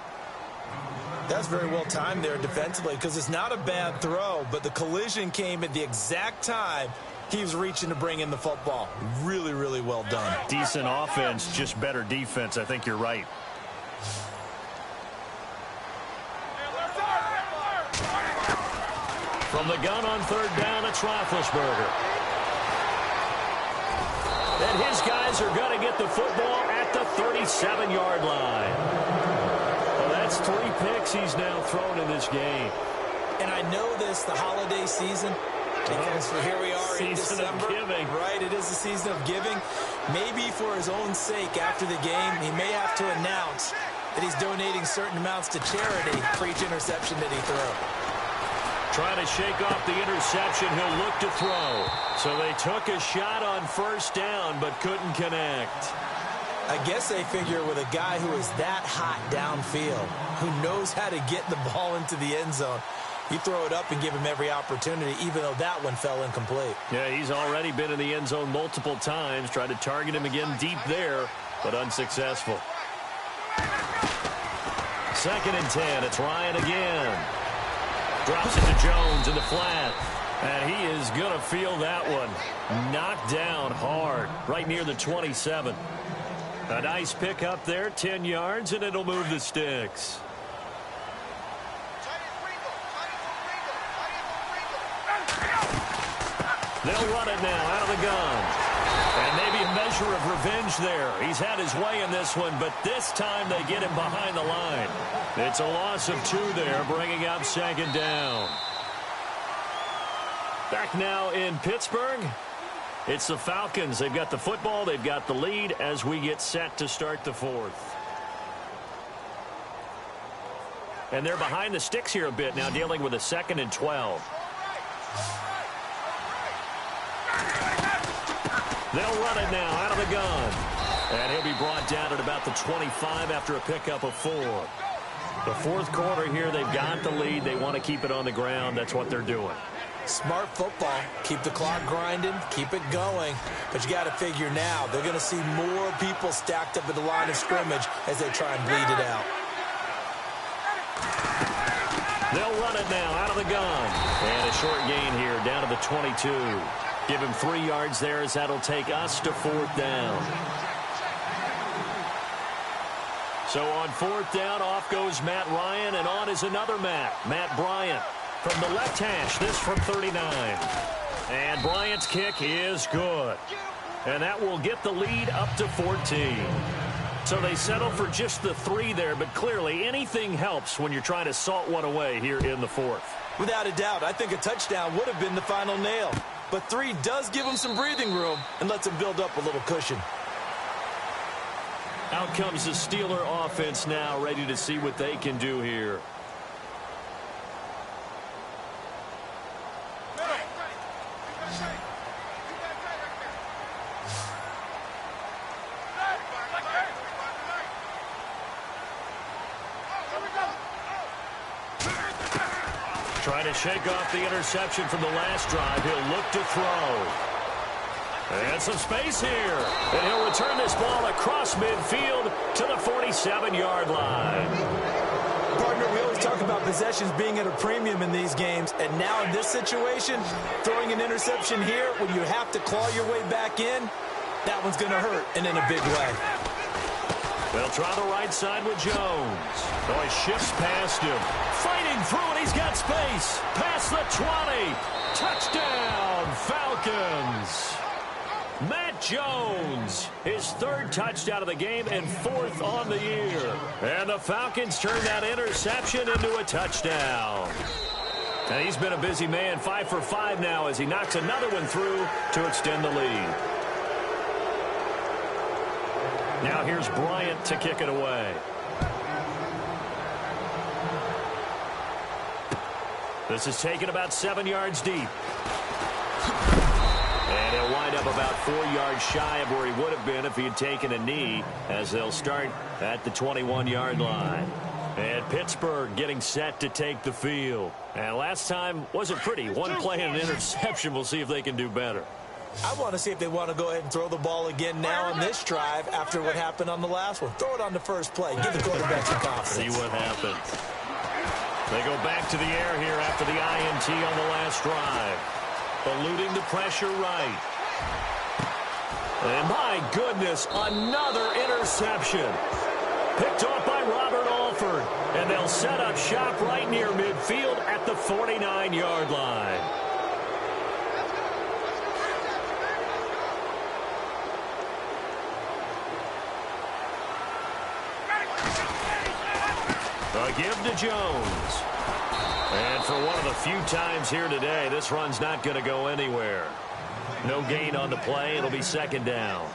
[SPEAKER 3] That's very well timed there defensively because it's not a bad throw, but the collision came at the exact time He was reaching to bring in the football. Really, really well done.
[SPEAKER 2] Decent offense, just better defense. I think you're right. From the gun on third down, it's Roethlisberger. And his guys are going to get the football at the 37-yard line. Well, that's 3 picks he's now thrown in this game.
[SPEAKER 3] And I know this, the holiday season, because here we are in December.
[SPEAKER 2] Giving.
[SPEAKER 3] Right, it is the season of giving. Maybe for his own sake after the game, he may have to announce that he's donating certain amounts to charity for each interception that he threw.
[SPEAKER 2] Trying to shake off the interception, he'll look to throw. So they took a shot on first down, but couldn't connect.
[SPEAKER 3] I guess they figure with a guy who is that hot downfield, who knows how to get the ball into the end zone, you throw it up and give him every opportunity, even though that one fell incomplete.
[SPEAKER 2] Yeah, he's already been in the end zone multiple times. Tried to target him again deep there, but unsuccessful. 2nd and 10. It's Ryan again. Drops it to Jones in the flat. And he is going to feel that one. Knocked down hard, right near the 27. A nice pick up there, 10 yards, and it'll move the sticks. They'll run it now out of the gun. And maybe a measure of revenge there. He's had his way in this one, but this time they get him behind the line. It's a loss of 2 there, bringing up 2nd down. Back now in Pittsburgh. It's the Falcons. They've got the football. They've got the lead as we get set to start the 4th. And they're behind the sticks here a bit now, dealing with a 2nd and 12. They'll run it now out of the gun. And he'll be brought down at about the 25 after a pickup of 4. The 4th quarter here, they've got the lead. They want to keep it on the ground. That's what they're doing.
[SPEAKER 3] Smart football. Keep the clock grinding. Keep it going. But you got to figure now, they're going to see more people stacked up at the line of scrimmage as they try and bleed it out.
[SPEAKER 2] They'll run it now out of the gun. And a short gain here down to the 22. Give him 3 yards there as that'll take us to 4th down. So on 4th down, off goes Matt Ryan, and on is another Matt Bryant. From the left hash, this from 39. And Bryant's kick is good. And that will get the lead up to 14. So they settle for just the 3 there, but clearly anything helps when you're trying to salt one away here in the 4th.
[SPEAKER 3] Without a doubt, I think a touchdown would have been the final nail. But 3 does give them some breathing room and lets them build up a little cushion.
[SPEAKER 2] Out comes the Steeler offense now, ready to see what they can do here. Trying to shake off the interception from the last drive. He'll look to throw. And some space here. And he'll return this ball across midfield to the 47-yard line.
[SPEAKER 3] Partner, we always talk about possessions being at a premium in these games. And now in this situation, throwing an interception here when you have to claw your way back in, that one's going to hurt, and in a big way.
[SPEAKER 2] They'll try the right side with Jones. Oh, he shifts past him. Fighting through, and he's got space. Past the 20. Touchdown, Falcons. Matt Jones, his 3rd touchdown of the game and 4th on the year. And the Falcons turn that interception into a touchdown. And he's been a busy man, 5 for 5 now as he knocks another one through to extend the lead. Now here's Bryant to kick it away. This is taken about 7 yards deep. And he'll wind up about 4 yards shy of where he would have been if he had taken a knee, as they'll start at the 21-yard line. And Pittsburgh getting set to take the field. And last time wasn't pretty. One play and an interception. We'll see if they can do better.
[SPEAKER 3] I want to see if they want to go ahead and throw the ball again now on this drive after what happened on the last one. Throw it on the first play. Give the quarterback some confidence.
[SPEAKER 2] See what happens. They go back to the air here after the INT on the last drive. eluding the pressure right. And my goodness, another interception. Picked off by Robert Alford. And they'll set up shop right near midfield at the 49-yard line. A give to Jones. And for one of the few times here today, this run's not going to go anywhere. No gain on the play. It'll be second down.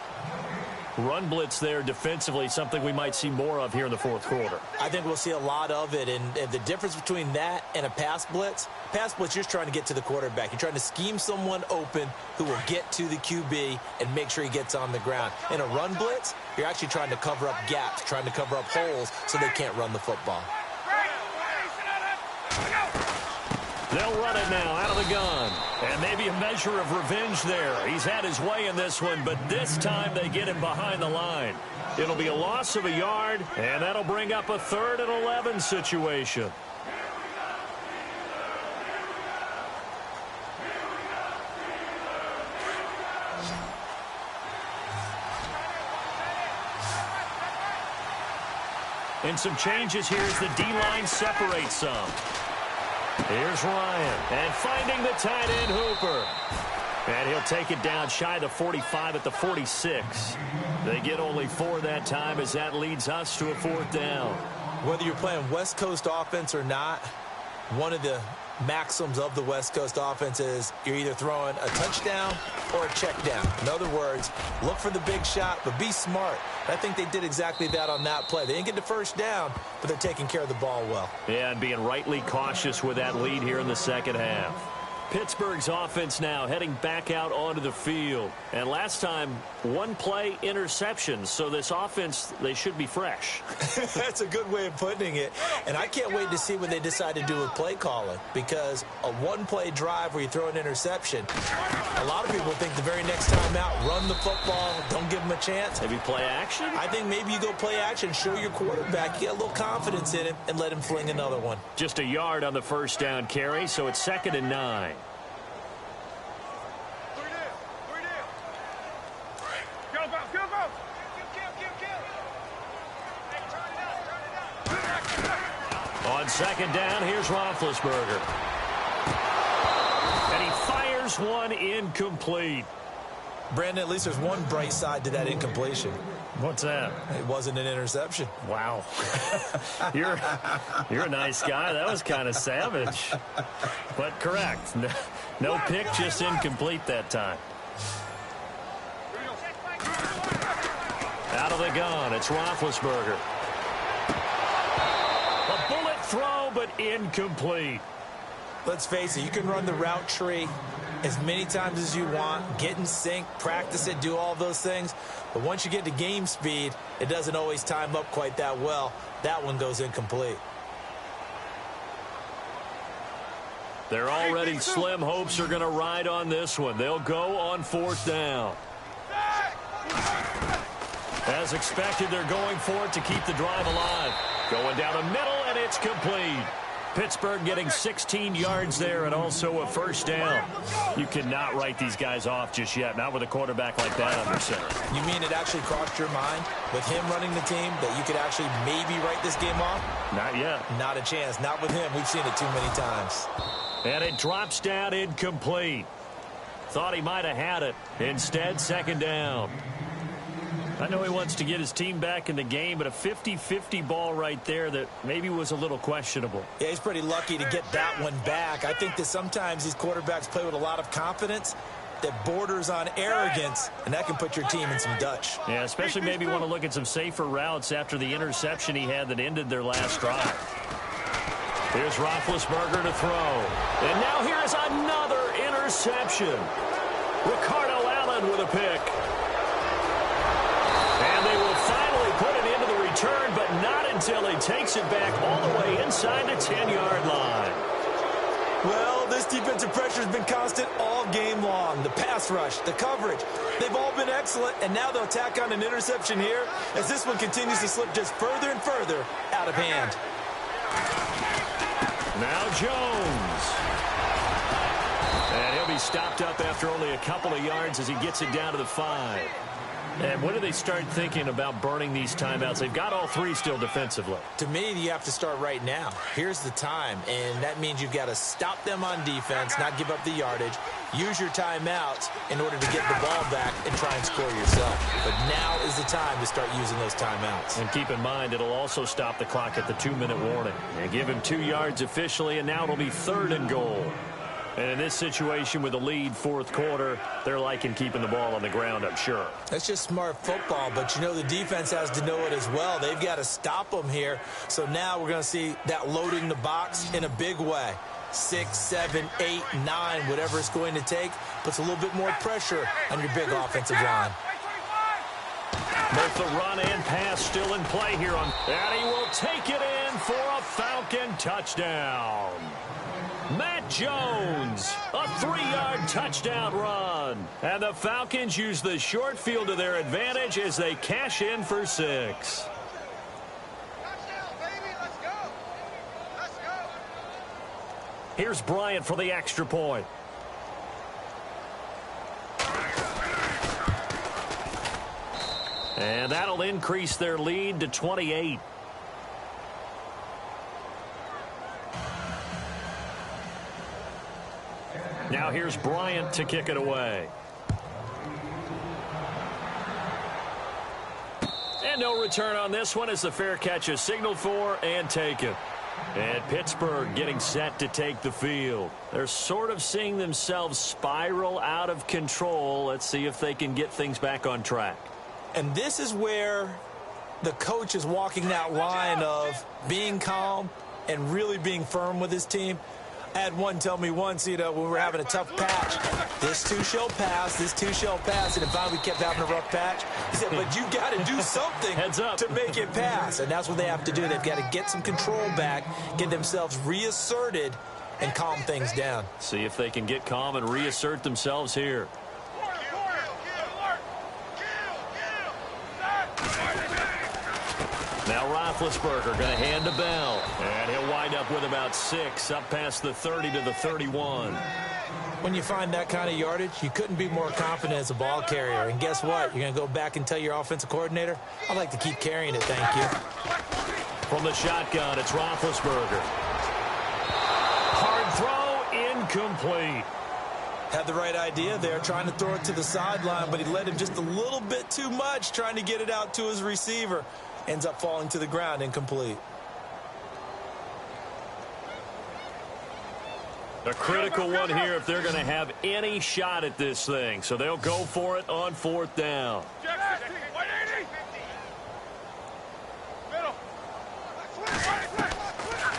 [SPEAKER 2] Run blitz there defensively, something we might see more of here in the fourth quarter.
[SPEAKER 3] I think we'll see a lot of it, and the difference between that and a pass blitz, you're just trying to get to the quarterback. You're trying to scheme someone open who will get to the QB and make sure he gets on the ground. In a run blitz, you're actually trying to cover up gaps, trying to cover up holes so they can't run the football.
[SPEAKER 2] They'll run it now out of the gun. And maybe a measure of revenge there. He's had his way in this one, but this time they get him behind the line. It'll be a loss of a yard, and that'll bring up a 3rd and 11 situation. And some changes here as the D-line separates some. Here's Ryan, and finding the tight end Hooper. And he'll take it down shy of the 45 at the 46. They get only 4 that time as that leads us to a 4th down.
[SPEAKER 3] Whether you're playing West Coast offense or not, one of the maxims of the West Coast offense is you're either throwing a touchdown or a check down. In other words, look for the big shot, but be smart. I think they did exactly that on that play. They didn't get the first down, but they're taking care of the ball well.
[SPEAKER 2] Yeah, and being rightly cautious with that lead here in the second half. Pittsburgh's offense now heading back out onto the field. And last time, 1-play interceptions. So this offense, they should be fresh.
[SPEAKER 3] That's a good way of putting it. And I can't wait to see what they decide to do with play calling. Because a 1-play drive where you throw an interception, a lot of people think the very next time out, run the football, don't give them a chance.
[SPEAKER 2] Maybe play action?
[SPEAKER 3] I think maybe you go play action, show your quarterback, get a little confidence in him, and let him fling another one.
[SPEAKER 2] Just a yard on the first down carry, so it's 2nd and 9. On 2nd down, here's Roethlisberger. And he fires one incomplete.
[SPEAKER 3] Brandon, at least there's one bright side to that incompletion.
[SPEAKER 2] What's that?
[SPEAKER 3] It wasn't an interception.
[SPEAKER 2] Wow. You're a nice guy. That was kind of savage. But correct. No pick, just incomplete that time. Out of the gun, it's Roethlisberger. A bullet throw, but incomplete.
[SPEAKER 3] Let's face it, you can run the route tree as many times as you want, get in sync, practice it, do all those things. But once you get to game speed, it doesn't always time up quite that well. That one goes incomplete.
[SPEAKER 2] They're already slim hopes are going to ride on this one. They'll go on 4th down. As expected, they're going for it to keep the drive alive. Going down the middle, and it's complete. Pittsburgh getting 16 yards there and also a 1st down. You cannot write these guys off just yet, not with a quarterback like that under center.
[SPEAKER 3] You mean it actually crossed your mind with him running the team that you could actually maybe write this game off?
[SPEAKER 2] Not yet.
[SPEAKER 3] Not a chance. Not with him. We've seen it too many times.
[SPEAKER 2] And it drops down incomplete. Thought he might have had it. Instead, 2nd down. I know he wants to get his team back in the game, but a 50-50 ball right there that maybe was a little questionable.
[SPEAKER 3] Yeah, he's pretty lucky to get that one back. I think that sometimes these quarterbacks play with a lot of confidence that borders on arrogance, and that can put your team in some Dutch.
[SPEAKER 2] Yeah, especially maybe want to look at some safer routes after the interception he had that ended their last drive. Here's Roethlisberger to throw. And now here's another interception. Ricardo Allen with a pick. And they will finally put it into the return, but not until he takes it back all the way inside the 10-yard line.
[SPEAKER 3] Well, this defensive pressure has been constant all game long. The pass rush, the coverage, they've all been excellent, and now they'll tack on an interception here as this one continues to slip just further and further out of hand.
[SPEAKER 2] Now Jones. And he'll He's stopped up after only a couple of yards as he gets it down to the 5. And when do they start thinking about burning these timeouts? They've got all three still defensively.
[SPEAKER 3] To me, you have to start right now. Here's the time, and that means you've got to stop them on defense, not give up the yardage, use your timeouts in order to get the ball back and try and score yourself. But now is the time to start using those timeouts.
[SPEAKER 2] And keep in mind, it'll also stop the clock at the 2-minute warning. And give him 2 yards officially, and now it'll be 3rd and goal. And in this situation with the lead fourth quarter, they're liking keeping the ball on the ground, I'm sure.
[SPEAKER 3] That's just smart football, but you know the defense has to know it as well. They've got to stop them here. So now we're going to see that loading the box in a big way. 6, 7, 8, 9, whatever it's going to take, puts a little bit more pressure on your big offensive line.
[SPEAKER 2] Both the run and pass still in play here. And he will take it in for a Falcon touchdown. Matt Jones, a 3-yard touchdown run. And the Falcons use the short field to their advantage as they cash in for 6.
[SPEAKER 4] Touchdown, baby. Let's go. Let's go.
[SPEAKER 2] Here's Bryant for the extra point. And that'll increase their lead to 28. Now here's Bryant to kick it away. And no return on this one as the fair catch is signaled for and taken. And Pittsburgh getting set to take the field. They're sort of seeing themselves spiral out of control. Let's see if they can get things back on track.
[SPEAKER 3] And this is where the coach is walking that line of being calm and really being firm with his team. I had one tell me once, when we were having a tough patch, this too shall pass, this too shall pass, and finally we kept having a rough patch. He said, but you got to do something
[SPEAKER 2] Heads up.
[SPEAKER 3] to make it pass. And that's what they have to do. They've got to get some control back, get themselves reasserted, and calm things down.
[SPEAKER 2] See if they can get calm and reassert themselves here. Now Roethlisberger going to hand to Bell. And he'll wind up with about 6 up past the 30 to the 31.
[SPEAKER 3] When you find that kind of yardage, you couldn't be more confident as a ball carrier. And guess what? You're going to go back and tell your offensive coordinator, I'd like to keep carrying it, thank you.
[SPEAKER 2] From the shotgun, it's Roethlisberger. Hard throw, incomplete.
[SPEAKER 3] Had the right idea there, trying to throw it to the sideline, but he led him just a little bit too much, trying to get it out to his receiver. Ends up falling to the ground, incomplete.
[SPEAKER 2] A critical one here if they're going to have any shot at this thing. So they'll go for it on 4th down.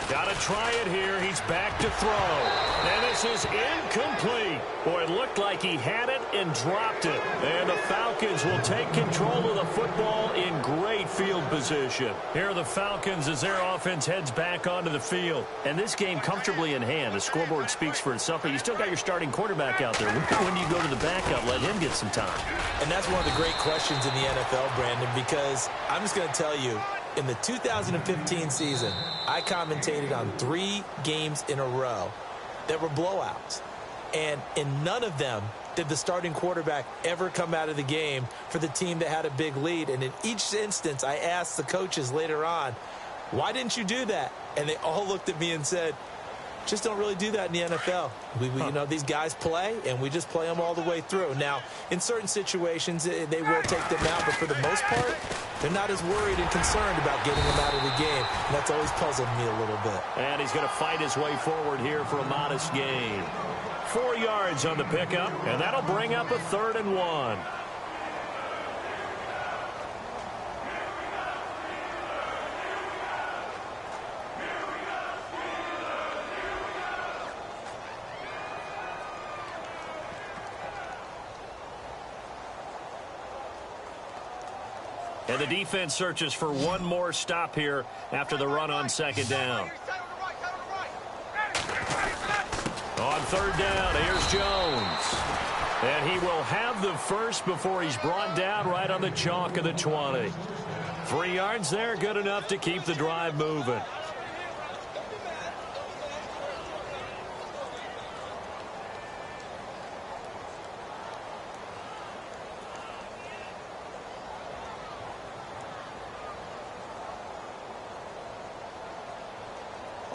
[SPEAKER 2] Got to try it here. He's back to throw. And this is incomplete. Boy, it looked like he had it and dropped it. And the Falcons will take control of the football in great field position. Here are the Falcons as their offense heads back onto the field. And this game comfortably in hand. The scoreboard speaks for itself, but you still got your starting quarterback out there. When do you go to the backup, let him get some time?
[SPEAKER 3] And that's one of the great questions in the NFL, Brandon, because I'm just going to tell you, in the 2015 season, I commentated on 3 games in a row that were blowouts. And in none of them did the starting quarterback ever come out of the game for the team that had a big lead. And in each instance, I asked the coaches later on, why didn't you do that? And they all looked at me and said, just don't really do that in the NFL. You know, these guys play, and we just play them all the way through. Now, in certain situations, they will take them out, but for the most part, they're not as worried and concerned about getting them out of the game. And that's always puzzled me a little bit.
[SPEAKER 2] And he's going to fight his way forward here for a modest gain. 4 yards on the pickup, and that'll bring up a 3rd and 1. And the defense searches for one more stop here after the run on 2nd down. On 3rd down, here's Jones. And he will have the first before he's brought down right on the chalk of the 20. 3 yards there, good enough to keep the drive moving.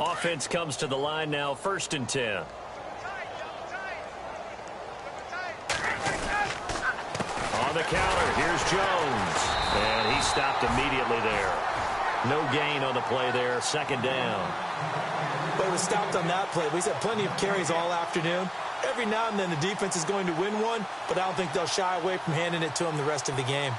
[SPEAKER 2] Offense comes to the line now, 1st and 10. On the counter, here's Jones. And he stopped immediately there. No gain on the play there, 2nd down.
[SPEAKER 3] But he was stopped on that play. He's had plenty of carries all afternoon. Every now and then the defense is going to win one, but I don't think they'll shy away from handing it to him the rest of the game.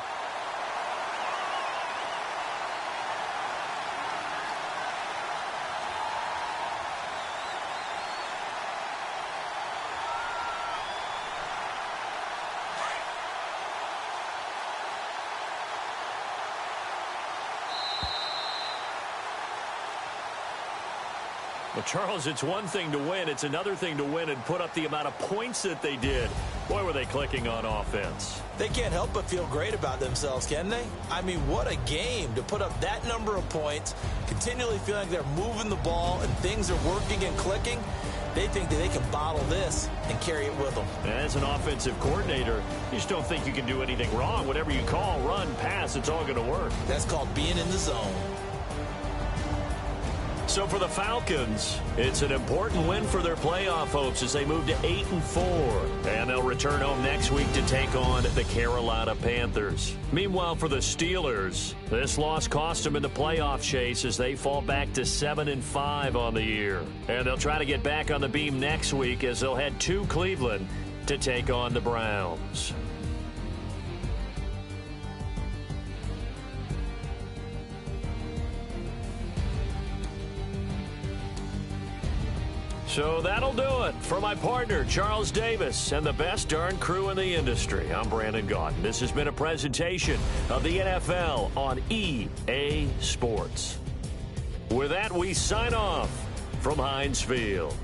[SPEAKER 2] Well, Charles, it's one thing to win. It's another thing to win and put up the amount of points that they did. Boy, were they clicking on offense.
[SPEAKER 3] They can't help but feel great about themselves, can they? I mean, what a game to put up that number of points, continually feeling like they're moving the ball and things are working and clicking. They think that they can bottle this and carry it with them.
[SPEAKER 2] As an offensive coordinator, you just don't think you can do anything wrong. Whatever you call, run, pass, it's all going to work.
[SPEAKER 3] That's called being in the zone.
[SPEAKER 2] So for the Falcons, it's an important win for their playoff hopes as they move to 8-4. And they'll return home next week to take on the Carolina Panthers. Meanwhile, for the Steelers, this loss cost them in the playoff chase as they fall back to 7-5 on the year. And they'll try to get back on the beam next week as they'll head to Cleveland to take on the Browns. So that'll do it. For my partner, Charles Davis, and the best darn crew in the industry, I'm Brandon Gaudin. This has been a presentation of the NFL on EA Sports. With that, we sign off from Heinz Field.